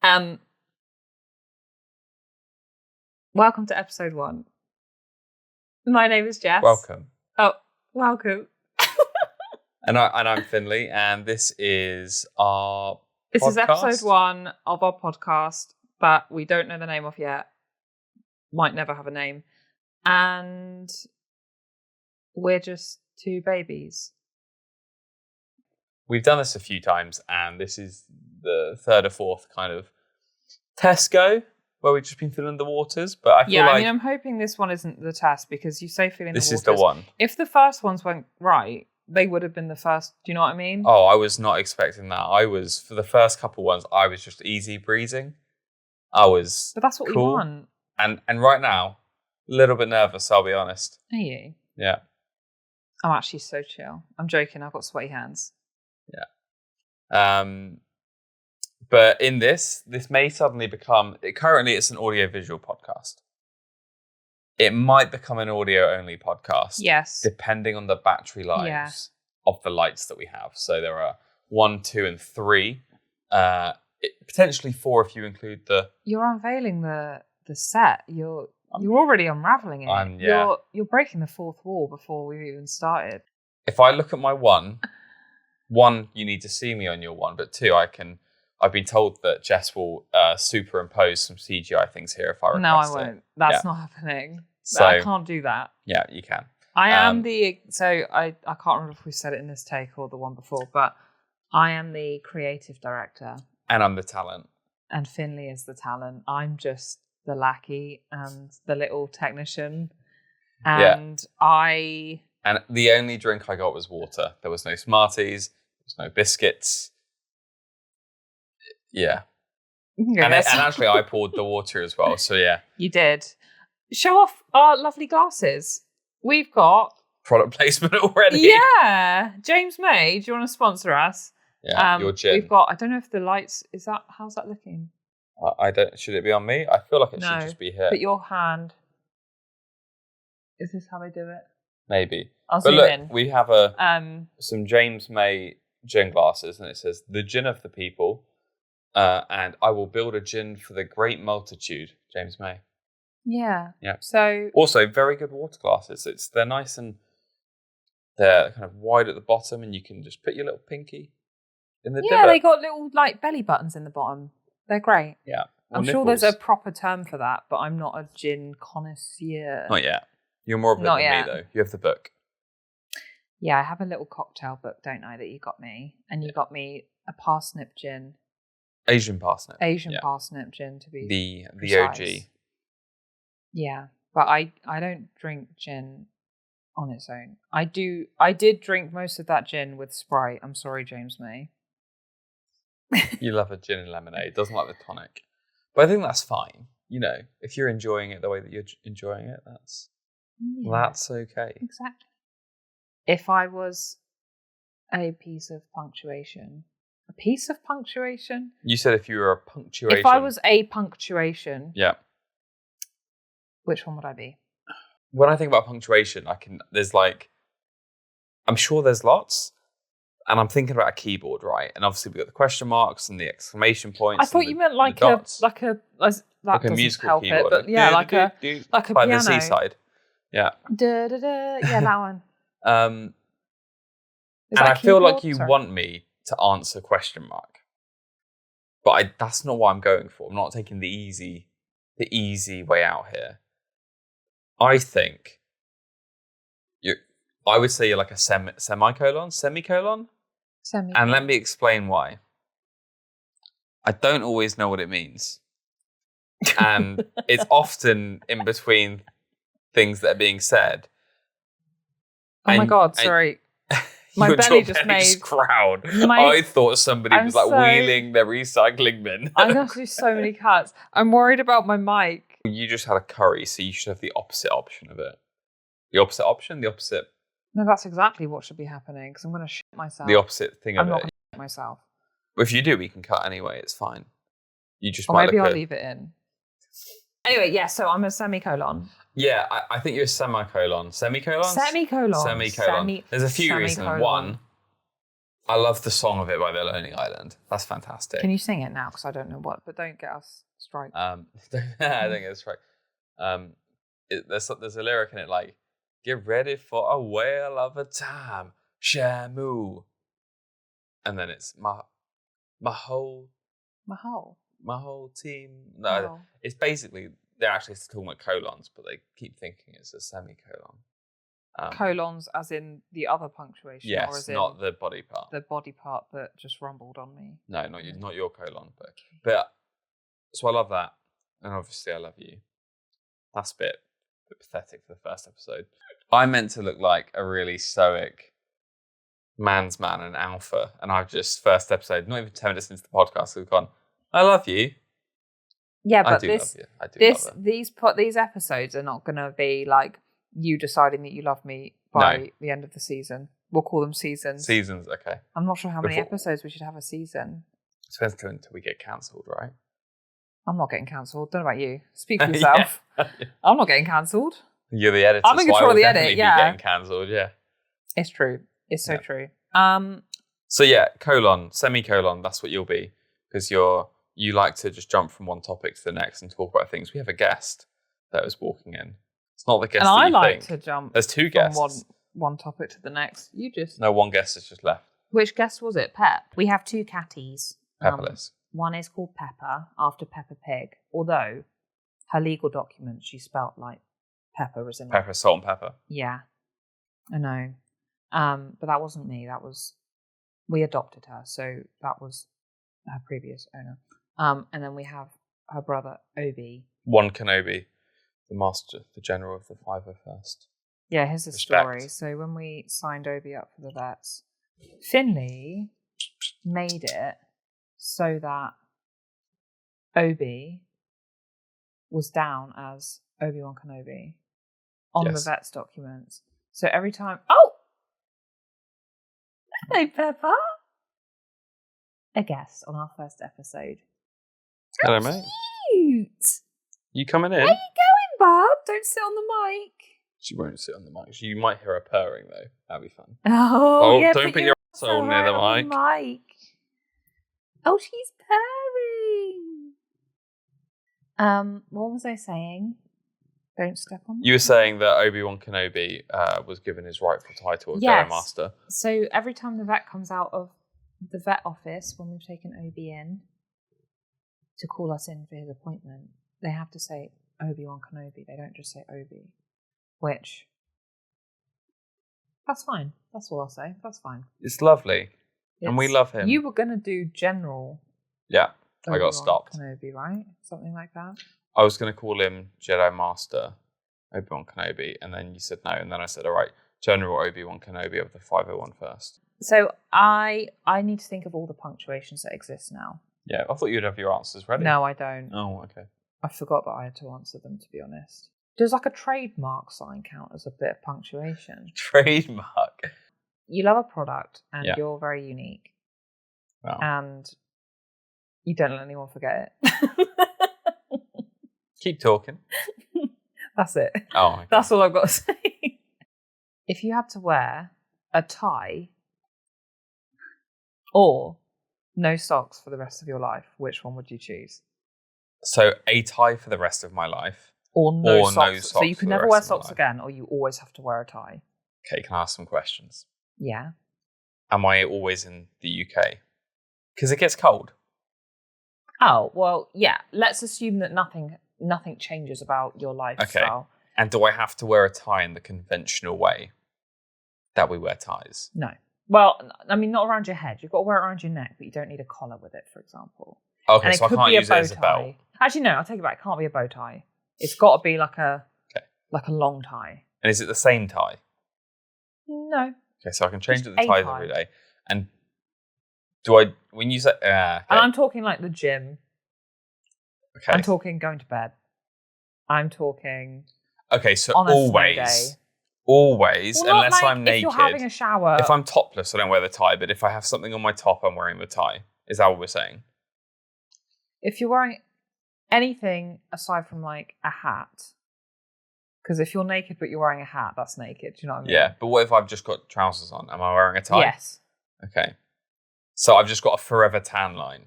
Welcome to episode 1. My name is Jess. Welcome. Oh, welcome. And I'm Finlay, and this is our This podcast. is episode 1 of our podcast, but we don't know the name of yet. Might never have a name. And we're just two babies. We've done this a few times, and this is the third or fourth kind of test go where we've just been feeling the waters. But I feel like I'm hoping this one isn't the test because you say feeling the waters. This is the one. If the first ones went right, they would have been the first. Do you know what I mean? Oh, I was not expecting that. For the first couple ones, I was just easy breezing. But that's what cool. we want. And right now, a little bit nervous, I'll be honest. Are you? Yeah. I'm actually so chill. I'm joking. I've got sweaty hands. Yeah. But in this may suddenly become... Currently, it's an audio-visual podcast. It might become an audio-only podcast. Yes. Depending on the battery lives of the lights that we have. So there are 1, 2, and 3. Potentially 4 if you include the... You're unveiling the set. You're already unraveling it. You're breaking the fourth wall before we've even started. If I look at my one, you need to see me on your one, but 2, I've been told that Jess will superimpose some CGI things here if I request it. No, I won't. That's not happening. So, I can't do that. Yeah, you can. I am I can't remember if we said it in this take or the one before, but I am the creative director. And I'm the talent. And Finlay is the talent. I'm just the lackey and the little technician. And And the only drink I got was water. There was no Smarties. There was no biscuits. Yeah. And actually, I poured the water as well. So, yeah. You did. Show off our lovely glasses. We've got... Product placement already. Yeah. James May, do you want to sponsor us? Yeah, your gin. We've got... I don't know if the lights... How's that looking? I don't... Should it be on me? I feel like it should just be here. But your hand... Is this how they do it? Maybe. I'll zoom in. We have some James May gin glasses, and it says, "The gin of the people, and I will build a gin for the great multitude." James May. Yeah. Yeah. So also very good water glasses. They're nice and they're kind of wide at the bottom, and you can just put your little pinky in the divot. They got little like belly buttons in the bottom. They're great. Yeah. I'm sure there's a proper term for that, but I'm not a gin connoisseur. Not yet. You're more of it than me, though. You have the book. Yeah, I have a little cocktail book, don't I, that you got me. And you got me a parsnip gin. Asian parsnip. Parsnip gin, to be the OG. Yeah, but I don't drink gin on its own. I did drink most of that gin with Sprite. I'm sorry, James May. You love a gin and lemonade. Doesn't like the tonic. But I think that's fine. You know, if you're enjoying it the way that you're enjoying it, that's okay. Exactly. If I was a piece of punctuation. A piece of punctuation? You said if you were a punctuation. If I was a punctuation. Yeah. Which one would I be? When I think about punctuation, I'm sure there's lots. And I'm thinking about a keyboard, right? And obviously we've got the question marks and the exclamation points. I thought you meant like a musical keyboard. But yeah, like a piano. The seaside. Yeah. Da, da, da. Yeah, that one. And I feel like you want me to answer question mark. But that's not what I'm going for. I'm not taking the easy way out here. I think I would say you're like a semicolon. And let me explain why. I don't always know what it means. And it's often in between things that are being said. Oh my God, sorry. My belly just made... crowd. I thought somebody was wheeling their recycling bin. I'm going to do so many cuts. I'm worried about my mic. You just had a curry, so you should have the opposite option of it. The opposite option? The opposite... No, that's exactly what should be happening, because I'm going to shit myself. The opposite thing of it. I'm not going to shit myself. Well, if you do, we can cut anyway. It's fine. You just maybe I'll leave it in. Anyway, yeah, so I'm a semicolon. Yeah, I think you're a semicolon. Semicolons? Semicolon. There's a few reasons. One, I love the song of it by The Lonely Island. That's fantastic. Can you sing it now? Because I don't know what, but don't get us striked. I don't get us striked. There's a lyric in it like, "Get ready for a whale of a time, Shamu." And then it's my whole team. No, it's basically, they're actually talking about colons, but they keep thinking it's a semicolon. Colons as in the other punctuation? Yes, or as not in the body part. the body part that just rumbled on me. No, not your colon. But so I love that. And obviously I love you. That's a bit pathetic for the first episode. I meant to look like a really stoic man's man and alpha. And I've just, first episode, not even 10 minutes into the podcast, we've gone, I love you. Yeah, but I do love you. I do love it. These episodes are not going to be like you deciding that you love me by the end of the season. We'll call them seasons. Seasons, okay. I'm not sure how many episodes we should have a season. It depends until we get cancelled, right? I'm not getting cancelled. Don't know about you. Speak for yourself. I'm not getting cancelled. You're the editor. I'm in control of the edit. Yeah, be getting cancelled. Yeah, it's true. It's so true. So yeah, colon, semicolon. That's what you'll be, because you like to just jump from one topic to the next and talk about things. We have a guest that was walking in. It's not the guest. And I like to jump. There's two guests. From one topic to the next. No, one guest has just left. Which guest was it? Pep. We have two catties. Pepperless. One is called Pepper, after Peppa Pig. Although her legal documents, she spelt like pepper as in pepper, salt and pepper. Yeah, I know. But that wasn't me. We adopted her, so that was her previous owner. And then we have her brother Obi. One Kenobi, the master, the general of the 501st. Yeah, here's the story. So when we signed Obi up for the vets, Finlay made it so that Obi was down as Obi-Wan Kenobi on the vet's documents. So every time... Oh! Hello, Peppa. A guest on our first episode. Hello, mate. Cute. You coming in? Where are you going, bub? Don't sit on the mic. She won't sit on the mic. You might hear her purring, though. That'd be fun. Oh, yeah, don't put your asshole near the mic. Oh, she's purring. What was I saying? Don't step on. You were saying that Obi-Wan Kenobi was given his rightful title of Jedi Master. So every time the vet comes out of the vet office, when we've taken Obi in to call us in for his appointment, they have to say Obi-Wan Kenobi. They don't just say Obi, which that's fine. That's all I'll say. That's fine. It's lovely. And we love him. You were going to do General. Yeah, I got stopped. Kenobi, right? Something like that. I was going to call him Jedi Master Obi-Wan Kenobi, and then you said no, and then I said, all right, General Obi-Wan Kenobi of the 501st. So I need to think of all the punctuations that exist now. Yeah, I thought you'd have your answers ready. No, I don't. Oh, okay. I forgot that I had to answer them, to be honest. Does like a trademark sign count as a bit of punctuation? Trademark? You love a product and you're very unique. Wow. And you don't let anyone forget it. Keep talking. That's it. Oh, okay. That's all I've got to say. If you had to wear a tie or no socks for the rest of your life, which one would you choose? So a tie for the rest of my life. Or no socks. So you can never wear socks again, or you always have to wear a tie. Okay, can I ask some questions? Yeah. Am I always in the UK? Because it gets cold. Oh, well, yeah. Let's assume that nothing changes about your lifestyle. Okay. And do I have to wear a tie in the conventional way that we wear ties? No. Well, I mean, not around your head. You've got to wear it around your neck, but you don't need a collar with it, for example. Okay, so I can't use it as a belt. Actually, no, I'll take it back. It can't be a bow tie. It's got to be like a long tie. And is it the same tie? No. Okay, so I can change the ties every day. And when you say... okay. And I'm talking like the gym. Okay. I'm talking going to bed. I'm talking... Okay, so on a always, unless like I'm naked. If you're having a shower. If I'm topless, I don't wear the tie. But if I have something on my top, I'm wearing the tie. Is that what we're saying? If you're wearing anything aside from like a hat, because if you're naked but you're wearing a hat, that's naked. Do you know what I mean? Yeah, but what if I've just got trousers on? Am I wearing a tie? Yes. Okay. So I've just got a forever tan line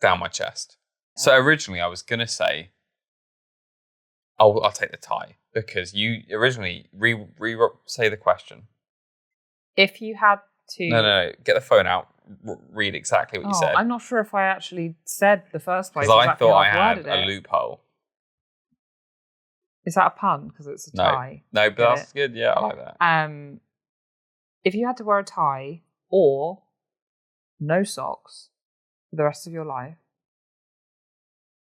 down my chest. Yeah. So originally I was going to say, I'll take the tie because you originally say the question. If you had to... No. Get the phone out. Read exactly what you said. I'm not sure if I actually said the first place. Because I thought I had a loophole. Is that a pun? Because it's a tie. No, but that's good. Yeah, I like that. If you had to wear a tie or no socks for the rest of your life,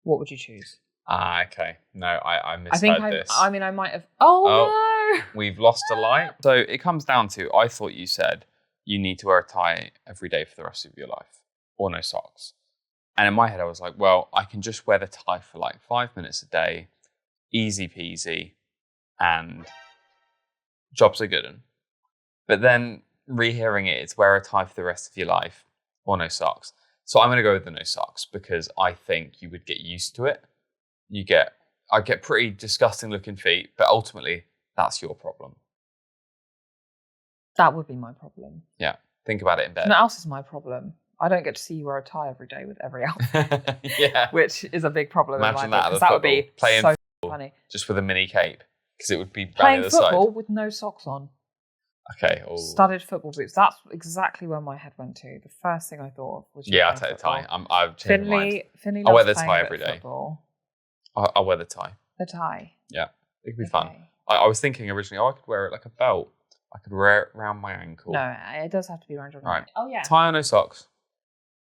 what would you choose? Okay. No, I misheard this. I might have... Oh, no! We've lost a light. So it comes down to, I thought you said you need to wear a tie every day for the rest of your life or no socks. And in my head, I was like, well, I can just wear the tie for like 5 minutes a day, easy peasy, and jobs are good. But then rehearing it, it's wear a tie for the rest of your life or no socks. So I'm going to go with the no socks because I think you would get used to it. I get pretty disgusting looking feet, but ultimately that's your problem. That would be my problem. Yeah. Think about it in bed. What else is my problem? I don't get to see you wear a tie every day with every outfit. Yeah. Which is a big problem. Imagine that at the that would be playing so football, funny. Just with a mini cape. Because it would be playing the side. football with no socks on. Okay. Studded football boots. That's exactly where my head went to. The first thing I thought of was I'll take the tie. I've changed my mind. Finlay I'll wear the tie every day. Football. I'll wear the tie. The tie. Yeah. It could be fun. I was thinking originally, I could wear it like a belt. I could wear it around my ankle. No, it does have to be around your neck. Right. Oh, yeah. Tie or no socks?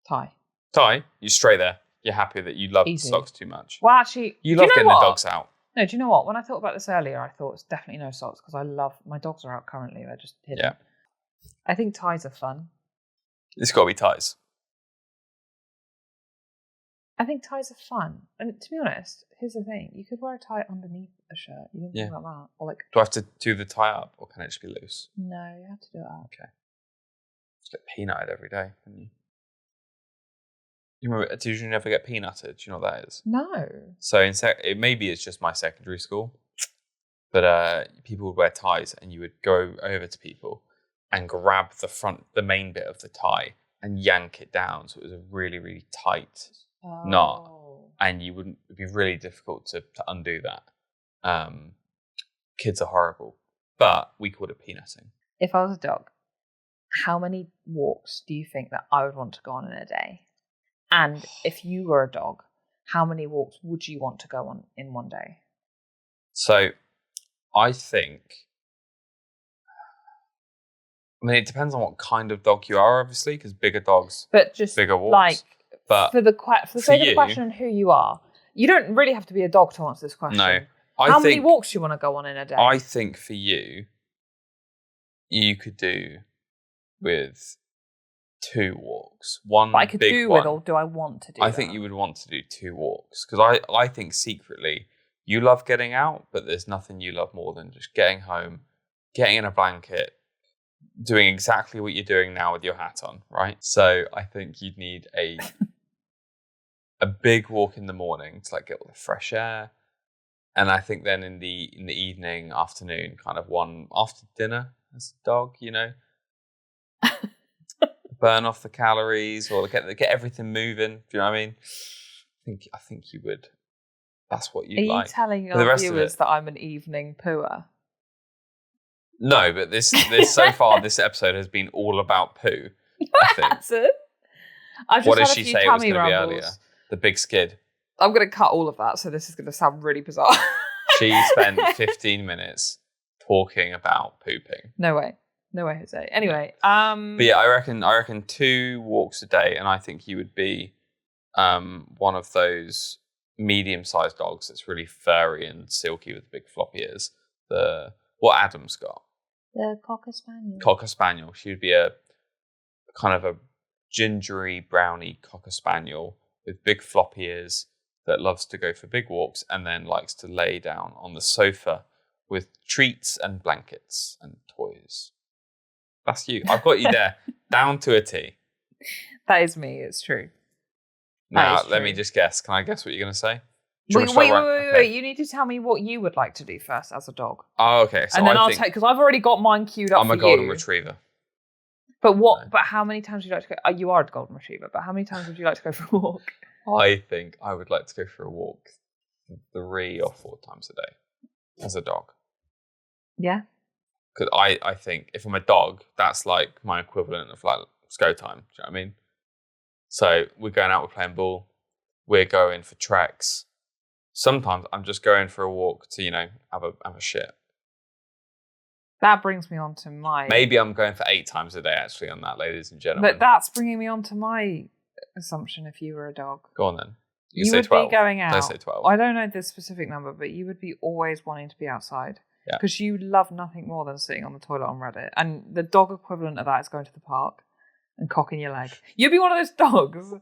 Tie. Tie? You're straight there. You're happy that you love socks too much. Well, actually... You love getting the dogs out. No, do you know what? When I thought about this earlier, I thought it's definitely no socks because I love... My dogs are out currently. They're just hidden. Yeah. I think ties are fun. It's got to be ties. I think ties are fun. And to be honest, here's the thing. You could wear a tie underneath a shirt. You didn't think about that. Or like... Do I have to do the tie up or can it just be loose? No, you have to do it up. Okay. Just get peanutted every day, don't you? You remember, did you never get peanutted? Do you know what that is? No. So maybe it's just my secondary school, but people would wear ties and you would go over to people and grab the main bit of the tie and yank it down. So it was a really, really tight knot. And it'd be really difficult to undo that. Kids are horrible, but we called it peanutting. If I was a dog, how many walks do you think that I would want to go on in a day? And if you were a dog, how many walks would you want to go on in one day? So I think, it depends on what kind of dog you are, obviously, because bigger dogs, but just bigger walks. Like, but for the sake of the question and who you are, you don't really have to be a dog to answer this question. No. How many walks do you want to go on in a day? I think for you could do with 2 walks. One but I could big do one. with, or do I want to do I think you would want to do 2 walks. Because I think secretly you love getting out, but there's nothing you love more than just getting home, getting in a blanket, doing exactly what you're doing now with your hat on, right? So I think you'd need a big walk in the morning to like get all the fresh air. And I think then in the evening, afternoon, kind of one after dinner as a dog, burn off the calories or get everything moving. Do you know what I mean? I think you would. That's what you'd like. Are you telling our viewers that I'm an evening pooer? No, but this so far this episode has been all about poo. I think. That's it. What did she say it was going to be earlier? The big skid. I'm going to cut all of that, so this is going to sound really bizarre. She spent 15 minutes talking about pooping. No way, Jose. Anyway, but yeah, I reckon 2 walks a day, and I think you would be one of those medium-sized dogs that's really furry and silky with big floppy ears. What Adam's got. The Cocker Spaniel. Cocker Spaniel. She would be a kind of a gingery brownie Cocker Spaniel with big floppy ears that loves to go for big walks and then likes to lay down on the sofa with treats and blankets and toys. That's you. I've got you there, down to a T. That is me. It's true. Now, let me just guess. Can I guess what you're going to say? Wait. You need to tell me what you would like to do first as a dog. Oh, okay. So and then I'll take, because I've already got mine queued up. I'm a golden retriever. But what? No. But how many times would you like to go? You are a golden retriever, but how many times would you like to go for a walk? I think I would like to go for a walk 3 or 4 times a day as a dog. Yeah. Because I think if I'm a dog, that's like my equivalent of like SCO time. Do you know what I mean? So we're going out, we're playing ball, we're going for treks. Sometimes I'm just going for a walk to, have a shit. That brings me on to my... Maybe I'm going for 8 times a day, actually, on that, ladies and gentlemen. But that's bringing me on to my assumption if you were a dog. Go on, then. You would 12. Be going out... Don't say 12. I don't know the specific number, but you would be always wanting to be outside. Yeah. Because you love nothing more than sitting on the toilet on Reddit. And the dog equivalent of that is going to the park and cocking your leg. You'd be one of those dogs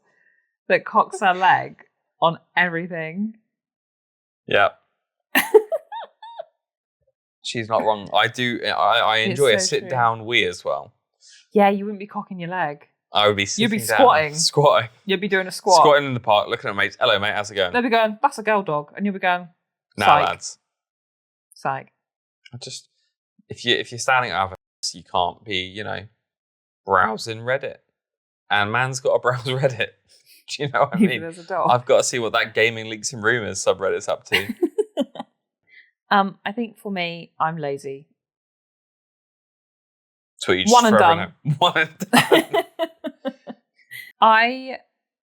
that cocks her leg on everything. Yeah. She's not wrong. I do. I enjoy a sit-down wee as well. Yeah, you wouldn't be cocking your leg. I would be sitting You'd be down, squatting. You'd be doing a squat. Squatting in the park, looking at mates. Hello, mate. How's it going? They'll be going, that's a girl dog. And you'll be going, nah, psych. Lads. Psych. If you're standing at us, you can't be, browsing Reddit. And man's got to browse Reddit. Do you know what I mean? As a dog. I've got to see what that gaming leaks and rumors subreddit's up to. I think for me, I'm lazy. So you just One and done. One and done. I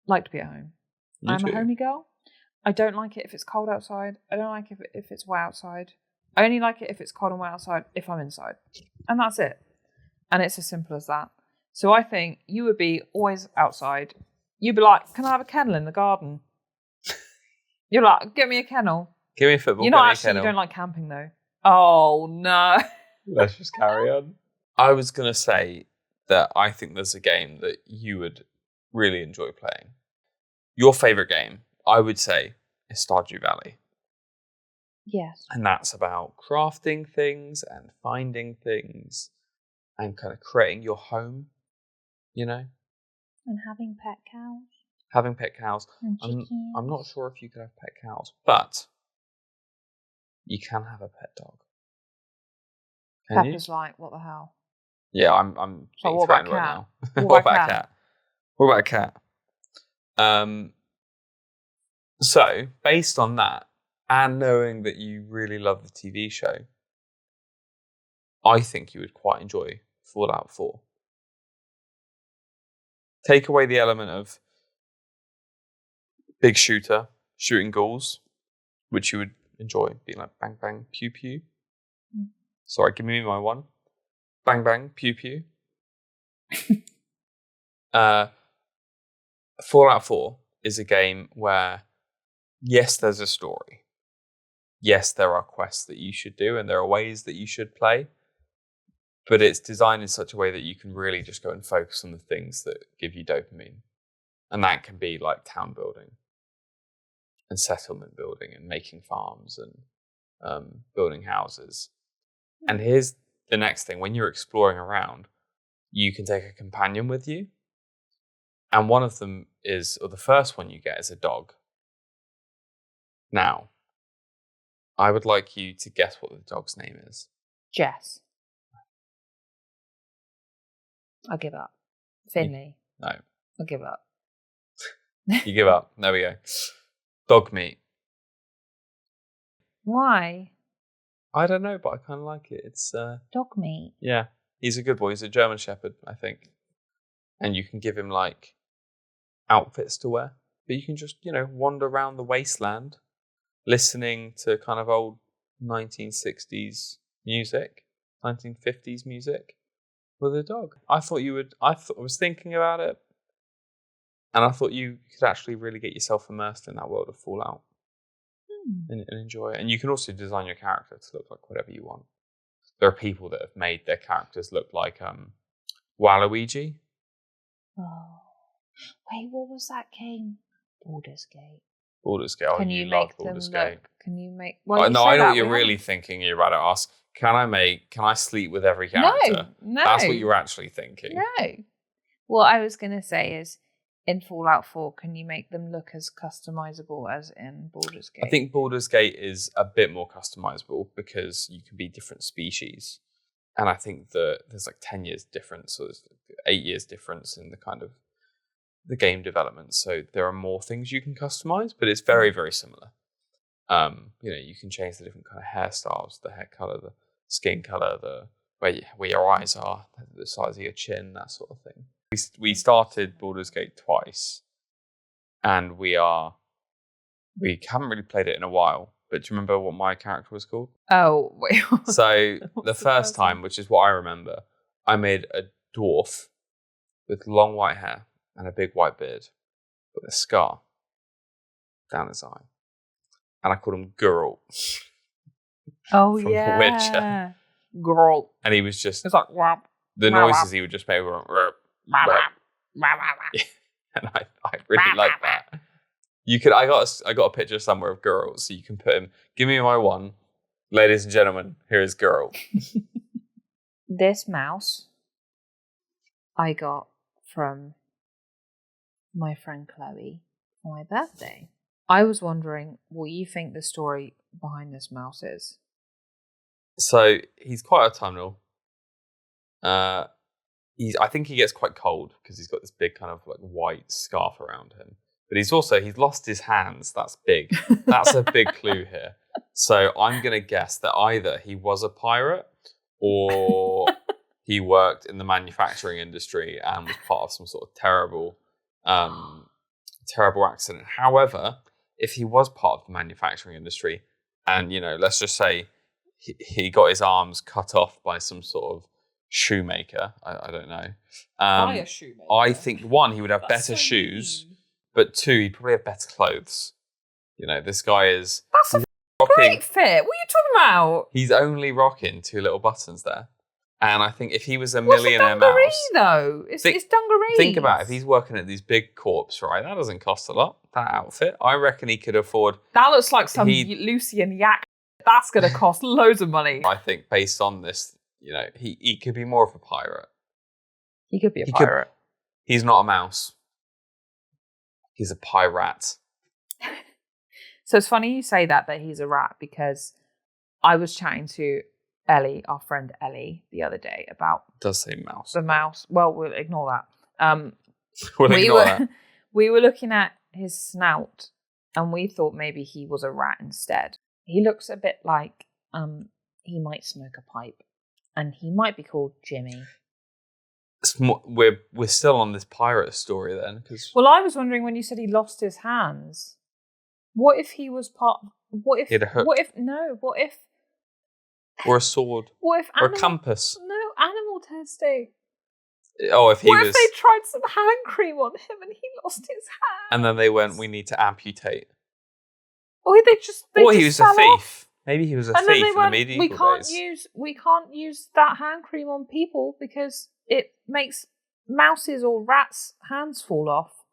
like to be at home. I'm too. a homey girl. I don't like it if it's cold outside. I don't like it if it's wet outside. I only like it if it's cold and wet outside if I'm inside. And that's it. And it's as simple as that. So I think you would be always outside. You'd be like, can I have a kennel in the garden? You're like, get me a kennel. Give me a football. You don't like camping though. Oh no. Let's just carry on. I was going to say that I think there's a game that you would really enjoy playing. Your favourite game, I would say, is Stardew Valley. Yes. And that's about crafting things and finding things and kind of creating your home, And having pet cows. Having pet cows. And I'm not sure if you could have pet cows, but you can have a pet dog. Pepper's like, what the hell? Yeah, I'm so being what about threatened right now. What about a cat? What about a cat? So, based on that, and knowing that you really love the TV show, I think you would quite enjoy Fallout 4. Take away the element of big shooter, shooting ghouls, which you would enjoy, being like bang, bang, pew, pew. Sorry, give me my one. Bang, bang, pew, pew. Fallout 4 is a game where, yes, there's a story. Yes, there are quests that you should do and there are ways that you should play. But it's designed in such a way that you can really just go and focus on the things that give you dopamine. And that can be like town building and settlement building and making farms and building houses. And here's the next thing. When you're exploring around, you can take a companion with you. And one of them or the first one you get is a dog. Now, I would like you to guess what the dog's name is. Jess. I'll give up. Finlay. No. I'll give up. You give up. There we go. Dog meat. Why? I don't know, but I kind of like it. It's dog meat. Yeah, he's a good boy. He's a German Shepherd, I think. And you can give him like outfits to wear, but you can just wander around the wasteland, listening to kind of old 1960s music, 1950s music with a dog. I was thinking about it, and I thought you could actually really get yourself immersed in that world of Fallout. And enjoy it. And you can also design your character to look like whatever you want. There are people that have made their characters look like Waluigi. Oh. Wait, what was that game? Baldur's Gate. Baldur's Gate. Can you make them look? Can you make... Well, no, I know what you're really thinking. You're about to ask, can I sleep with every character? No. That's what you're actually thinking. No. What I was going to say is, in Fallout 4, can you make them look as customizable as in Baldur's Gate? I think Baldur's Gate is a bit more customizable because you can be different species. And I think that there's like 10 years difference, or there's 8 years difference in the kind of the game development. So there are more things you can customize, but it's very, very similar. You can change the different kind of hairstyles, the hair color, the skin color, the where your eyes are, the size of your chin, that sort of thing. We started Baldur's Gate twice, and we haven't really played it in a while. But do you remember what my character was called? Oh, wait. So the first time, which is what I remember, I made a dwarf with long white hair and a big white beard with a scar down his eye. And I called him Gurl. Oh, from yeah. The Witcher. Gurl. And he was just... It's like... Whap, the whap, noises whap. he would just make were... Whap. And I really like that. I got a picture somewhere of Gurl, so you can put him... Give me my one. Ladies and gentlemen, here is Gurl. This mouse I got from my friend Chloe for my birthday. I was wondering what you think the story behind this mouse is. So he's quite autumnal. I think he gets quite cold because he's got this big kind of like white scarf around him. But he's lost his hands. That's big. That's a big clue here. So I'm going to guess that either he was a pirate or he worked in the manufacturing industry and was part of some sort of terrible accident. However, if he was part of the manufacturing industry and, let's just say he got his arms cut off by some sort of shoemaker, I don't know. By a shoemaker? I think, one, he would have better shoes, but two, he'd probably have better clothes. This guy is... That's a great fit. What are you talking about? He's only rocking 2 little buttons there. And I think if he was a millionaire mouse... What's a dungaree, though? It's dungarees. Think about it. If he's working at these big corps, right, that doesn't cost a lot, that outfit. I reckon he could afford... That looks like some Lucian yak. That's going to cost loads of money. I think based on this, he could be more of a pirate. He could be a pirate. He's not a mouse. He's a pirate. So it's funny you say that he's a rat, because I was chatting to Ellie, our friend Ellie, the other day about... It does say mouse. The mouse. Well, we'll ignore that. That. We were looking at his snout and we thought maybe he was a rat instead. He looks a bit like he might smoke a pipe, and he might be called Jimmy. We're still on this pirate story then. Well, I was wondering when you said he lost his hands, what if he was part... What if... He had a hook. What if... No, what if... Or a sword. What if... Or a compass. No, animal testing. Oh, if he was... What if they tried some hand cream on him and he lost his hand? And then they went, we need to amputate. Or they he was a thief. Off. Maybe he was a thief in the medieval days. We can't use that hand cream on people because it makes mouses or rats' hands fall off.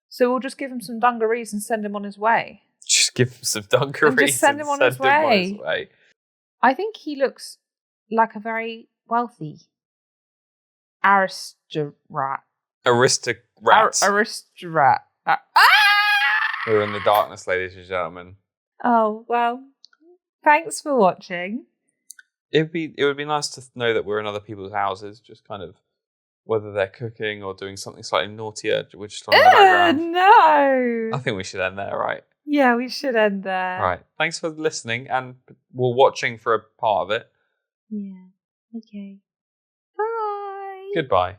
So we'll just give him some dungarees and send him on his way. Just give him some dungarees and just send him on his way. I think he looks like a very wealthy aristocrat. Aristocrat. We're in the darkness, ladies and gentlemen. Oh, well, thanks for watching. It would be nice to know that we're in other people's houses, just kind of whether they're cooking or doing something slightly naughtier. We're just on in the background. No. I think we should end there, right? Yeah, we should end there. Right. Thanks for listening and watching for a part of it. Yeah. Okay. Bye. Goodbye.